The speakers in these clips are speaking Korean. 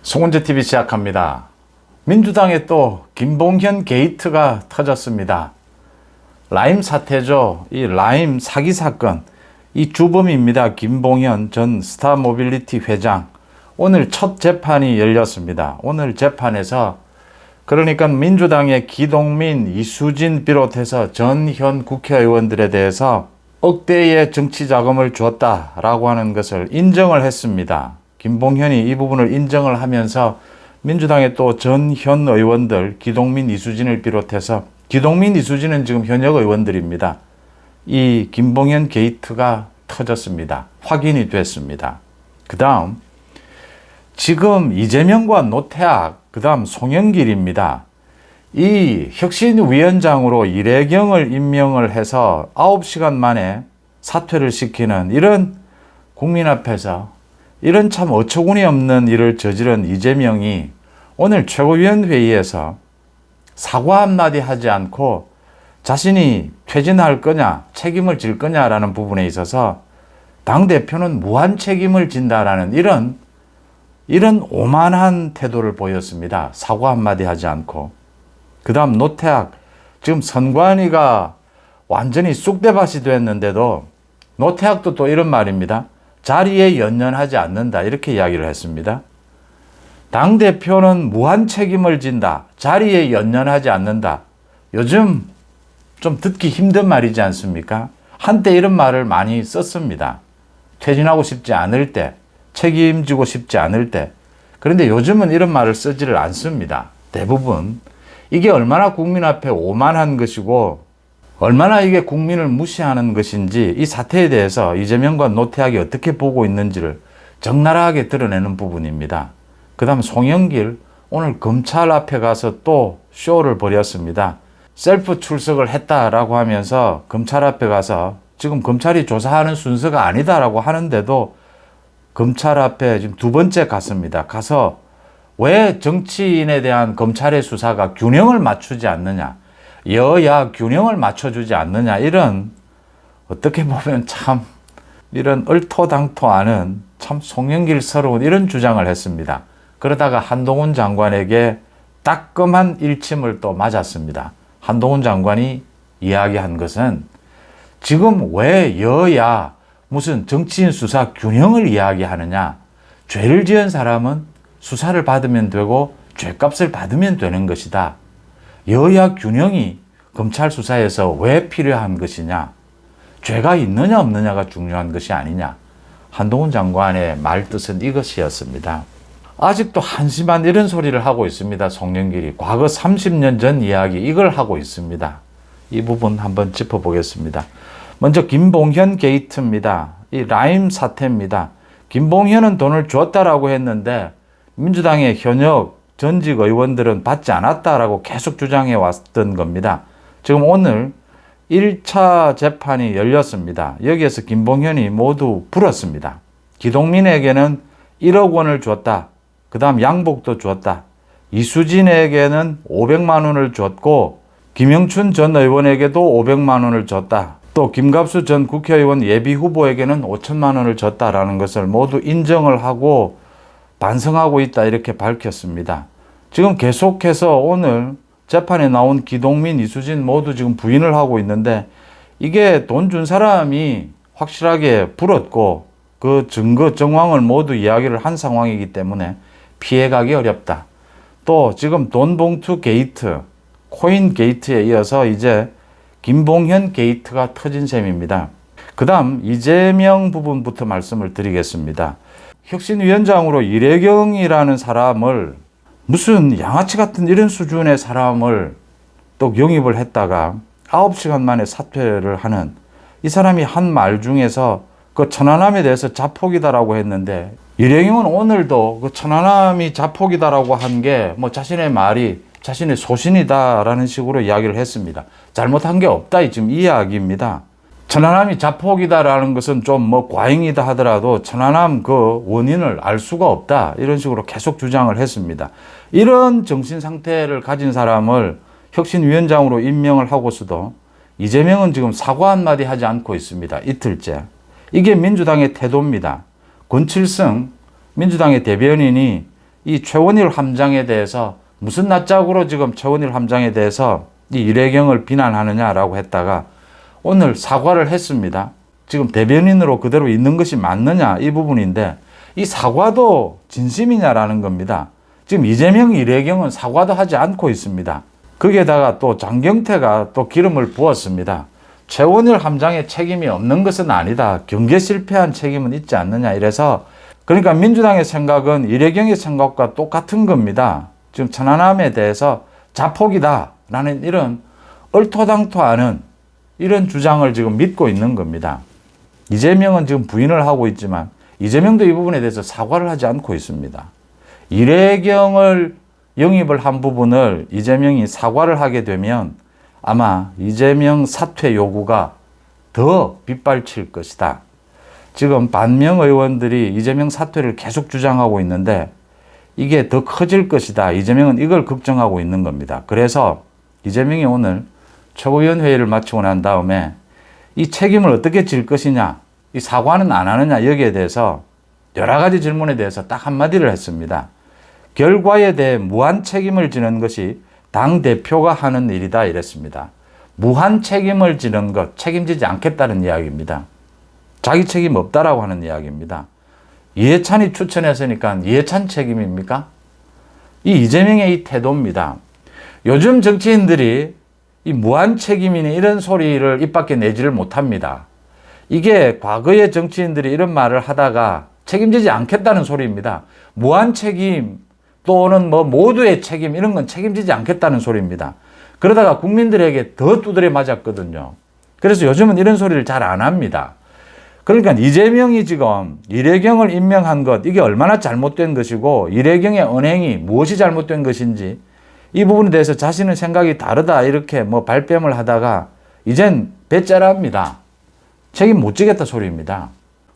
송은재 TV 시작합니다. 민주당에 또 김봉현 게이트가 터졌습니다. 라임 사태죠. 이 라임 사기 사건, 이 주범입니다. 김봉현 전 스타모빌리티 회장. 오늘 첫 재판이 열렸습니다. 오늘 재판에서 그러니까 민주당의 기동민, 이수진 비롯해서 전현 국회의원들에 대해서 억대의 정치 자금을 주었다라고 하는 것을 인정을 했습니다. 김봉현이 이 부분을 인정을 하면서 민주당의 또 전현 의원들, 기동민, 이수진을 비롯해서, 기동민, 이수진은 지금 현역 의원들입니다. 이 김봉현 게이트가 터졌습니다. 확인이 됐습니다. 그 다음 지금 이재명과 노태악, 그 다음 송영길입니다. 이 혁신위원장으로 이래경을 임명을 해서 9시간 만에 사퇴를 시키는 이런 국민 앞에서 이런 참 어처구니 없는 일을 저지른 이재명이 오늘 최고위원회의에서 사과 한마디 하지 않고 자신이 퇴진할 거냐, 책임을 질 거냐라는 부분에 있어서 당대표는 무한 책임을 진다라는 이런 오만한 태도를 보였습니다. 사과 한마디 하지 않고. 그 다음 노태악, 지금 선관위가 완전히 쑥대밭이 됐는데도 노태악도 또 이런 말입니다. 자리에 연연하지 않는다, 이렇게 이야기를 했습니다. 당대표는 무한 책임을 진다, 자리에 연연하지 않는다. 요즘 좀 듣기 힘든 말이지 않습니까? 한때 이런 말을 많이 썼습니다. 퇴진하고 싶지 않을 때, 책임지고 싶지 않을 때. 그런데 요즘은 이런 말을 쓰지를 않습니다. 대부분. 이게 얼마나 국민 앞에 오만한 것이고 얼마나 이게 국민을 무시하는 것인지 이 사태에 대해서 이재명과 노태악이 어떻게 보고 있는지를 적나라하게 드러내는 부분입니다. 그 다음 송영길, 오늘 검찰 앞에 가서 또 쇼를 벌였습니다. 셀프 출석을 했다라고 하면서 검찰 앞에 가서 지금 검찰이 조사하는 순서가 아니다라고 하는데도 검찰 앞에 지금 두 번째 갔습니다. 가서 왜 정치인에 대한 검찰의 수사가 균형을 맞추지 않느냐, 여야 균형을 맞춰주지 않느냐, 이런 어떻게 보면 참 이런 얼토당토하는 참 송영길스러운 이런 주장을 했습니다. 그러다가 한동훈 장관에게 따끔한 일침을 또 맞았습니다. 한동훈 장관이 이야기한 것은 지금 왜 여야 무슨 정치인 수사 균형을 이야기하느냐, 죄를 지은 사람은 수사를 받으면 되고 죄값을 받으면 되는 것이다. 여야 균형이 검찰 수사에서 왜 필요한 것이냐, 죄가 있느냐 없느냐가 중요한 것이 아니냐. 한동훈 장관의 말뜻은 이것이었습니다. 아직도 한심한 이런 소리를 하고 있습니다. 송영길이 과거 30년 전 이야기 이걸 하고 있습니다. 이 부분 한번 짚어보겠습니다. 먼저 김봉현 게이트입니다. 이 라임 사태입니다. 김봉현은 돈을 줬다라고 했는데 민주당의 현역 전직 의원들은 받지 않았다라고 계속 주장해 왔던 겁니다. 지금 오늘 1차 재판이 열렸습니다. 여기에서 김봉현이 모두 불었습니다. 기동민에게는 1억 원을 줬다. 그 다음 양복도 줬다. 이수진에게는 500만 원을 줬고 김영춘 전 의원에게도 500만 원을 줬다. 또 김갑수 전 국회의원 예비후보에게는 5천만 원을 줬다라는 것을 모두 인정을 하고 반성하고 있다, 이렇게 밝혔습니다. 지금 계속해서 오늘 재판에 나온 기동민, 이수진 모두 지금 부인을 하고 있는데 이게 돈 준 사람이 확실하게 불었고 그 증거 정황을 모두 이야기를 한 상황이기 때문에 피해가기 어렵다. 또 지금 돈 봉투 게이트, 코인 게이트에 이어서 이제 김봉현 게이트가 터진 셈입니다. 그 다음 이재명 부분부터 말씀을 드리겠습니다. 혁신위원장으로 이래경이라는 사람을, 무슨 양아치 같은 이런 수준의 사람을 또 영입을 했다가 9시간 만에 사퇴를 하는, 이 사람이 한 말 중에서 그 천안함에 대해서 자폭이다라고 했는데 이래경은 오늘도 그 천안함이 자폭이다라고 한 게 뭐 자신의 말이 자신의 소신이다라는 식으로 이야기를 했습니다. 잘못한 게 없다, 지금 이 이야기입니다. 천안함이 자폭이다라는 것은 좀 뭐 과잉이다 하더라도 천안함 그 원인을 알 수가 없다, 이런 식으로 계속 주장을 했습니다. 이런 정신 상태를 가진 사람을 혁신위원장으로 임명을 하고서도 이재명은 지금 사과 한마디 하지 않고 있습니다. 이틀째. 이게 민주당의 태도입니다. 권칠성 민주당의 대변인이 이 최원일 함장에 대해서 무슨 낯짝으로 지금 최원일 함장에 대해서 이 이래경을 비난하느냐라고 했다가 오늘 사과를 했습니다. 지금 대변인으로 그대로 있는 것이 맞느냐 이 부분인데 이 사과도 진심이냐라는 겁니다. 지금 이재명, 이래경은 사과도 하지 않고 있습니다. 거기에다가 또 장경태가 또 기름을 부었습니다. 최원일 함장의 책임이 없는 것은 아니다. 경계 실패한 책임은 있지 않느냐 이래서 그러니까 민주당의 생각은 이래경의 생각과 똑같은 겁니다. 지금 천안함에 대해서 자폭이다 라는 이런 얼토당토하는 이런 주장을 지금 믿고 있는 겁니다. 이재명은 지금 부인을 하고 있지만 이재명도 이 부분에 대해서 사과를 하지 않고 있습니다. 이래경을 영입을 한 부분을 이재명이 사과를 하게 되면 아마 이재명 사퇴 요구가 더 빗발칠 것이다. 지금 반명 의원들이 이재명 사퇴를 계속 주장하고 있는데 이게 더 커질 것이다. 이재명은 이걸 걱정하고 있는 겁니다. 그래서 이재명이 오늘 최고위원회의를 마치고 난 다음에 이 책임을 어떻게 질 것이냐, 이 사과는 안 하느냐 여기에 대해서 여러 가지 질문에 대해서 딱 한마디를 했습니다. 결과에 대해 무한 책임을 지는 것이 당대표가 하는 일이다 이랬습니다. 무한 책임을 지는 것, 책임지지 않겠다는 이야기입니다. 자기 책임 없다라고 하는 이야기입니다. 이해찬이 추천했으니까 이해찬 책임입니까? 이 이재명의 이 태도입니다. 요즘 정치인들이 이 무한 책임이니 이런 소리를 입 밖에 내지를 못합니다. 이게 과거의 정치인들이 이런 말을 하다가 책임지지 않겠다는 소리입니다. 무한 책임 또는 뭐 모두의 책임 이런 건 책임지지 않겠다는 소리입니다. 그러다가 국민들에게 더 두드려 맞았거든요. 그래서 요즘은 이런 소리를 잘 안 합니다. 그러니까 이재명이 지금 이래경을 임명한 것 이게 얼마나 잘못된 것이고 이래경의 언행이 무엇이 잘못된 것인지 이 부분에 대해서 자신의 생각이 다르다 이렇게 뭐 발뺌을 하다가 이젠 배째랍니다. 책임 못 지겠다 소리입니다.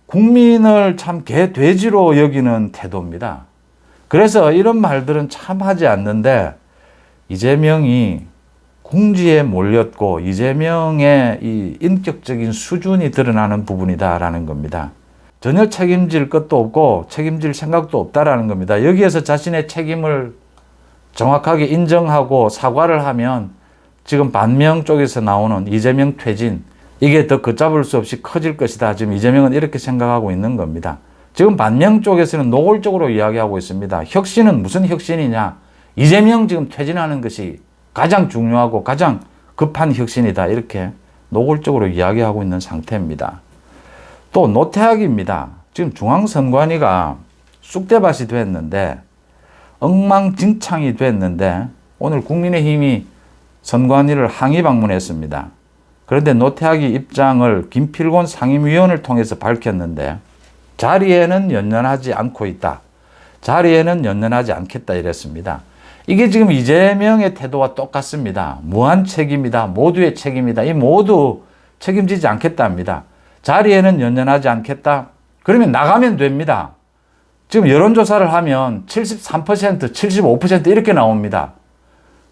국민을 참 개돼지로 여기는 태도입니다. 그래서 이런 말들은 참 하지 않는데 이재명이 궁지에 몰렸고 이재명의 이 인격적인 수준이 드러나는 부분이다라는 겁니다. 전혀 책임질 것도 없고 책임질 생각도 없다라는 겁니다. 여기에서 자신의 책임을 정확하게 인정하고 사과를 하면 지금 반명 쪽에서 나오는 이재명 퇴진 이게 더 걷잡을 수 없이 커질 것이다. 지금 이재명은 이렇게 생각하고 있는 겁니다. 지금 반명 쪽에서는 노골적으로 이야기하고 있습니다. 혁신은 무슨 혁신이냐. 이재명 지금 퇴진하는 것이 가장 중요하고 가장 급한 혁신이다. 이렇게 노골적으로 이야기하고 있는 상태입니다. 또 노태학입니다. 지금 중앙선관위가 쑥대밭이 됐는데 엉망진창이 됐는데 오늘 국민의힘이 선관위를 항의 방문했습니다. 그런데 노태학이 입장을 김필곤 상임위원을 통해서 밝혔는데 자리에는 연연하지 않고 있다. 자리에는 연연하지 않겠다 이랬습니다. 이게 지금 이재명의 태도와 똑같습니다. 무한 책임이다. 모두의 책임이다. 이 모두 책임지지 않겠답니다. 자리에는 연연하지 않겠다. 그러면 나가면 됩니다. 지금 여론조사를 하면 73%, 75% 이렇게 나옵니다.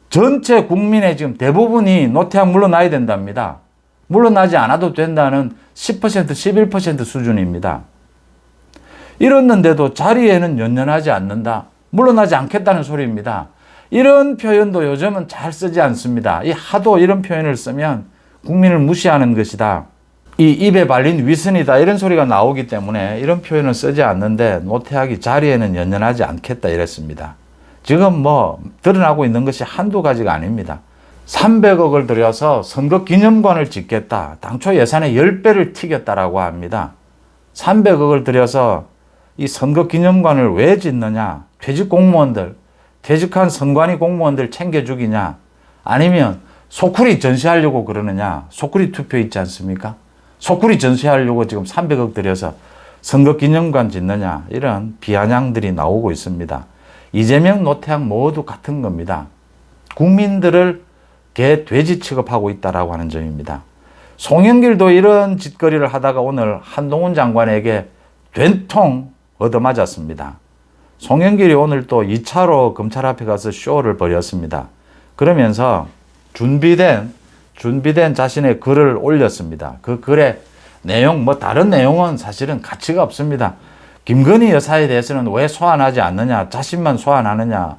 전체 국민의 지금 대부분이 노태학 물러나야 된답니다. 물러나지 않아도 된다는 10%, 11% 수준입니다. 이랬는데도 자리에는 연연하지 않는다. 물러나지 않겠다는 소리입니다. 이런 표현도 요즘은 잘 쓰지 않습니다. 이 하도 이런 표현을 쓰면 국민을 무시하는 것이다. 이 입에 발린 위선이다. 이런 소리가 나오기 때문에 이런 표현을 쓰지 않는데 노태학이 자리에는 연연하지 않겠다 이랬습니다. 지금 뭐 드러나고 있는 것이 한두 가지가 아닙니다. 300억을 들여서 선거기념관을 짓겠다. 당초 예산의 10배를 튀겼다라고 합니다. 300억을 들여서 이 선거기념관을 왜 짓느냐. 퇴직 공무원들, 퇴직한 선관위 공무원들 챙겨주기냐. 아니면 소쿠리 전시하려고 그러느냐. 소쿠리 투표 있지 않습니까? 소쿠리 전시하려고 지금 300억 들여서 선거기념관 짓느냐. 이런 비아냥들이 나오고 있습니다. 이재명, 노태학 모두 같은 겁니다. 국민들을 개, 돼지 취급하고 있다라고 하는 점입니다. 송영길도 이런 짓거리를 하다가 오늘 한동훈 장관에게 된통 얻어맞았습니다. 송영길이 오늘 또 2차로 검찰 앞에 가서 쇼를 벌였습니다. 그러면서 준비된 자신의 글을 올렸습니다. 그 글의 내용, 다른 내용은 사실은 가치가 없습니다. 김건희 여사에 대해서는 왜 소환하지 않느냐, 자신만 소환하느냐.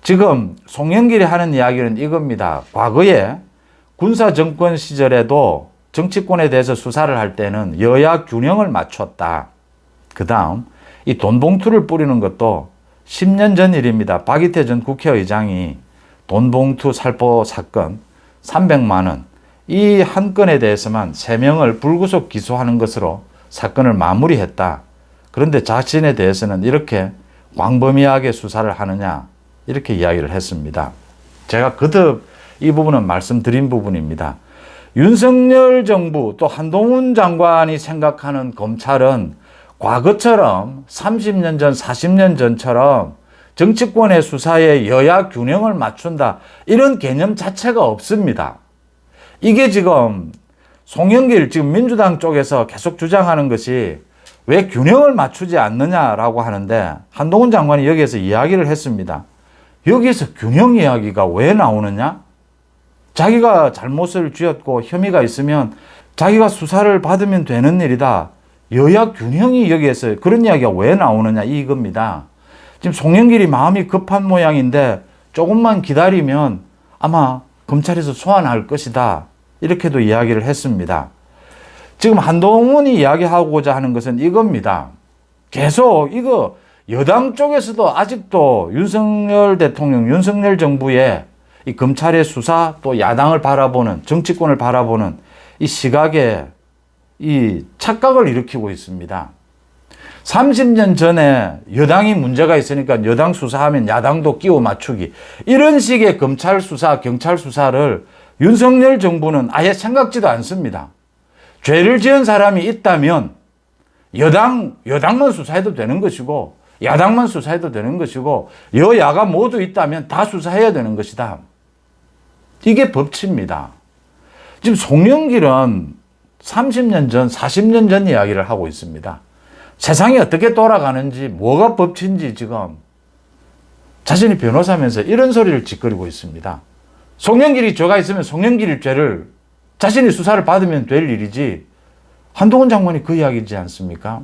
지금 송영길이 하는 이야기는 이겁니다. 과거에 군사정권 시절에도 정치권에 대해서 수사를 할 때는 여야 균형을 맞췄다. 그 다음 이 돈봉투를 뿌리는 것도 10년 전 일입니다. 박이태 전 국회의장이 돈봉투 살포 사건 300만 원, 이 한 건에 대해서만 3명을 불구속 기소하는 것으로 사건을 마무리했다. 그런데 자신에 대해서는 이렇게 광범위하게 수사를 하느냐, 이렇게 이야기를 했습니다. 제가 거듭 이 부분은 말씀드린 부분입니다. 윤석열 정부 또 한동훈 장관이 생각하는 검찰은 과거처럼 30년 전, 40년 전처럼 정치권의 수사에 여야 균형을 맞춘다, 이런 개념 자체가 없습니다. 이게 지금 송영길 지금 민주당 쪽에서 계속 주장하는 것이 왜 균형을 맞추지 않느냐라고 하는데, 한동훈 장관이 여기에서 이야기를 했습니다. 여기에서 균형 이야기가 왜 나오느냐? 자기가 잘못을 지었고 혐의가 있으면 자기가 수사를 받으면 되는 일이다. 여야 균형이 여기에서 그런 이야기가 왜 나오느냐, 이겁니다. 지금 송영길이 마음이 급한 모양인데 조금만 기다리면 아마 검찰에서 소환할 것이다, 이렇게도 이야기를 했습니다. 지금 한동훈이 이야기하고자 하는 것은 이겁니다. 계속 이거 여당 쪽에서도 아직도 윤석열 대통령, 윤석열 정부의 이 검찰의 수사, 또 야당을 바라보는, 정치권을 바라보는 이 시각에 이 착각을 일으키고 있습니다. 30년 전에 여당이 문제가 있으니까 여당 수사하면 야당도 끼워 맞추기, 이런 식의 검찰 수사, 경찰 수사를 윤석열 정부는 아예 생각지도 않습니다. 죄를 지은 사람이 있다면 여당만 수사해도 되는 것이고 야당만 수사해도 되는 것이고 여야가 모두 있다면 다 수사해야 되는 것이다. 이게 법치입니다. 지금 송영길은 30년 전, 40년 전 이야기를 하고 있습니다. 세상이 어떻게 돌아가는지, 뭐가 법치인지 지금 자신이 변호사면서 이런 소리를 짓거리고 있습니다. 송영길이 죄가 있으면 송영길 죄를 자신이 수사를 받으면 될 일이지, 한동훈 장관이 그 이야기지 않습니까?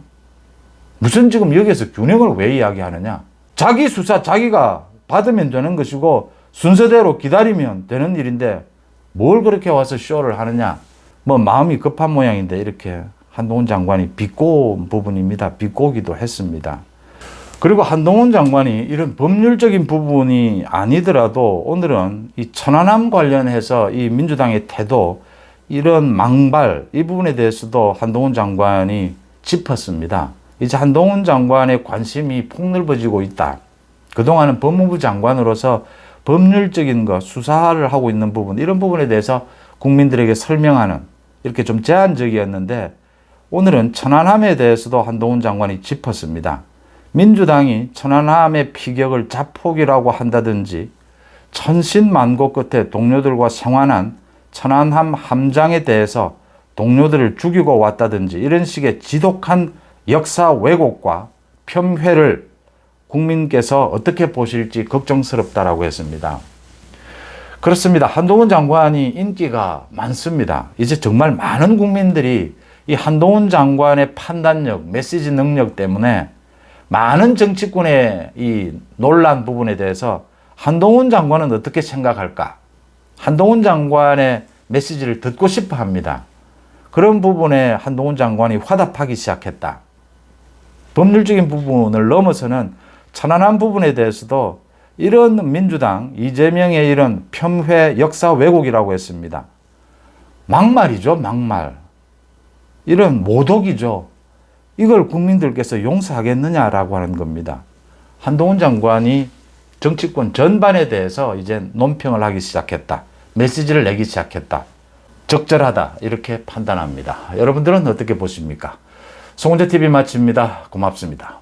무슨 지금 여기에서 균형을 왜 이야기하느냐? 자기 수사 자기가 받으면 되는 것이고 순서대로 기다리면 되는 일인데 뭘 그렇게 와서 쇼를 하느냐? 뭐 마음이 급한 모양인데 이렇게 한동훈 장관이 비꼬은 부분입니다. 비꼬기도 했습니다. 그리고 한동훈 장관이 이런 법률적인 부분이 아니더라도 오늘은 이 천안함 관련해서 이 민주당의 태도, 이런 망발, 이 부분에 대해서도 한동훈 장관이 짚었습니다. 이제 한동훈 장관의 관심이 폭넓어지고 있다. 그동안은 법무부 장관으로서 법률적인 것, 수사를 하고 있는 부분, 이런 부분에 대해서 국민들에게 설명하는, 이렇게 좀 제한적이었는데 오늘은 천안함에 대해서도 한동훈 장관이 짚었습니다. 민주당이 천안함의 피격을 자폭이라고 한다든지 천신만고 끝에 동료들과 생환한 천안함 함장에 대해서 동료들을 죽이고 왔다든지 이런 식의 지독한 역사 왜곡과 폄훼를 국민께서 어떻게 보실지 걱정스럽다라고 했습니다. 그렇습니다. 한동훈 장관이 인기가 많습니다. 이제 정말 많은 국민들이 이 한동훈 장관의 판단력, 메시지 능력 때문에 많은 정치권의 이 논란 부분에 대해서 한동훈 장관은 어떻게 생각할까? 한동훈 장관의 메시지를 듣고 싶어 합니다. 그런 부분에 한동훈 장관이 화답하기 시작했다. 법률적인 부분을 넘어서는 천안함 부분에 대해서도 이런 민주당, 이재명의 이런 폄훼 역사 왜곡이라고 했습니다. 막말이죠, 막말. 이런 모독이죠. 이걸 국민들께서 용서하겠느냐라고 하는 겁니다. 한동훈 장관이 정치권 전반에 대해서 이제 논평을 하기 시작했다. 메시지를 내기 시작했다. 적절하다, 이렇게 판단합니다. 여러분들은 어떻게 보십니까? 송은재TV 마칩니다. 고맙습니다.